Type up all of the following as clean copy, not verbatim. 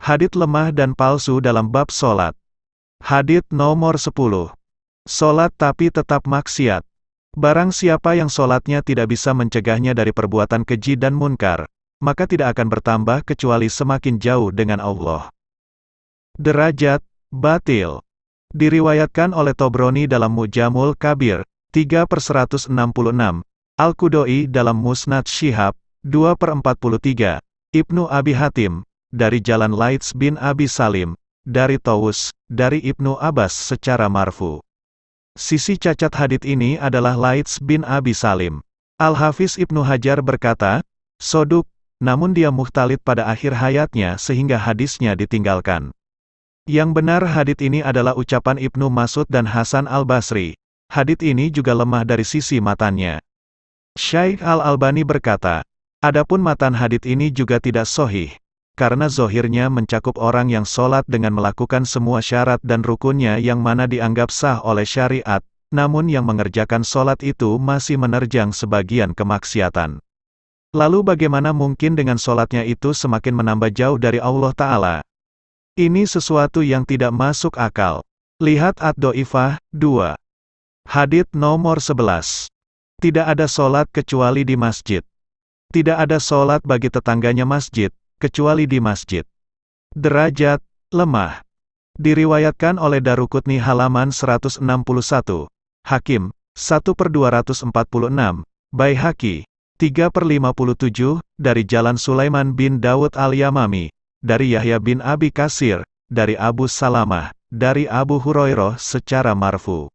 Hadits lemah dan palsu dalam bab sholat. Hadits nomor 10. Sholat tapi tetap maksiat. Barang siapa yang sholatnya tidak bisa mencegahnya dari perbuatan keji dan munkar, maka tidak akan bertambah kecuali semakin jauh dengan Allah. Derajat batil. Diriwayatkan oleh Tobroni dalam Mu'jamul Kabir, 3/166, Al-Qudai dalam Musnad Syihab, 2/43, Ibnu Abi Hatim, dari jalan Laits bin Abi Salim, dari Tawus, dari Ibnu Abbas secara marfu. Sisi cacat hadits ini adalah Laits bin Abi Salim. Al-Hafiz Ibnu Hajar berkata, soduk, namun dia mukhtalid pada akhir hayatnya sehingga hadisnya ditinggalkan. Yang benar hadits ini adalah ucapan Ibnu Mas'ud dan Hasan al-Basri. Hadits ini juga lemah dari sisi matannya. Syaikh Al-Albani berkata, adapun matan hadits ini juga tidak sahih, karena zohirnya mencakup orang yang sholat dengan melakukan semua syarat dan rukunnya yang mana dianggap sah oleh syariat, namun yang mengerjakan sholat itu masih menerjang sebagian kemaksiatan. Lalu bagaimana mungkin dengan sholatnya itu semakin menambah jauh dari Allah Ta'ala? Ini sesuatu yang tidak masuk akal. Lihat Ad-Do'ifah, 2. Hadits nomor 11. Tidak ada sholat kecuali di masjid. Tidak ada sholat bagi tetangganya masjid, kecuali di masjid. Derajat lemah. Diriwayatkan oleh Daruqutni halaman 161, Hakim 1/246, Baihaqi 3/57, dari jalan Sulaiman bin Dawud al-Yamami, dari Yahya bin Abi Katsir, dari Abu Salamah, dari Abu Hurairah secara marfu.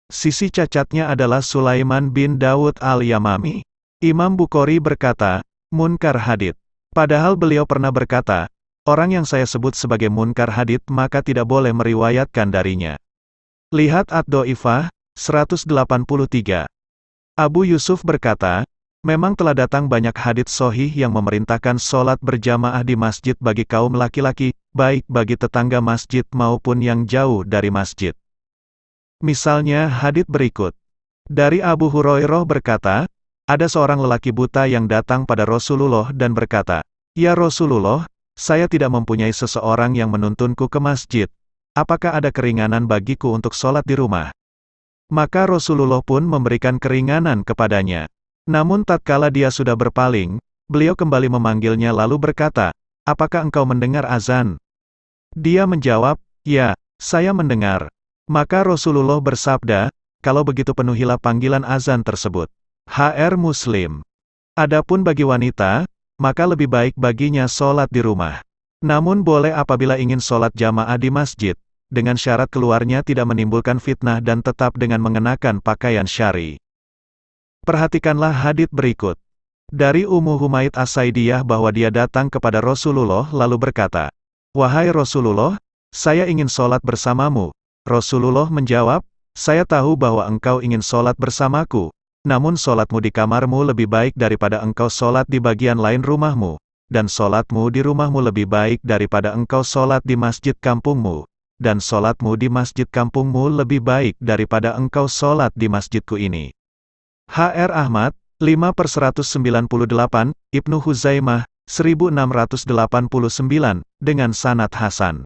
Sisi cacatnya adalah Sulaiman bin Dawud al-Yamami. Imam Bukhari berkata, munkar hadits. Padahal beliau pernah berkata, orang yang saya sebut sebagai munkar hadits maka tidak boleh meriwayatkan darinya. Lihat Ad-Do'ifah, 183. Abu Yusuf berkata, memang telah datang banyak hadits sahih yang memerintahkan sholat berjamaah di masjid bagi kaum laki-laki, baik bagi tetangga masjid maupun yang jauh dari masjid. Misalnya hadits berikut. Dari Abu Hurairah berkata, ada seorang lelaki buta yang datang pada Rasulullah dan berkata, ya Rasulullah, saya tidak mempunyai seseorang yang menuntunku ke masjid. Apakah ada keringanan bagiku untuk sholat di rumah? Maka Rasulullah pun memberikan keringanan kepadanya. Namun tatkala dia sudah berpaling, beliau kembali memanggilnya lalu berkata, apakah engkau mendengar azan? Dia menjawab, ya, saya mendengar. Maka Rasulullah bersabda, kalau begitu penuhilah panggilan azan tersebut. HR Muslim. Adapun bagi wanita, maka lebih baik baginya sholat di rumah. Namun boleh apabila ingin sholat jamaah di masjid, dengan syarat keluarnya tidak menimbulkan fitnah dan tetap dengan mengenakan pakaian syar'i. Perhatikanlah hadits berikut. Dari Ummu Humaid As-Saidiyah bahwa dia datang kepada Rasulullah lalu berkata, wahai Rasulullah, saya ingin sholat bersamamu. Rasulullah menjawab, saya tahu bahwa engkau ingin sholat bersamaku. Namun sholatmu di kamarmu lebih baik daripada engkau sholat di bagian lain rumahmu, dan sholatmu di rumahmu lebih baik daripada engkau sholat di masjid kampungmu, dan sholatmu di masjid kampungmu lebih baik daripada engkau sholat di masjidku ini. HR Ahmad, 5/198, Ibnu Huzaimah, 1689, dengan sanad hasan.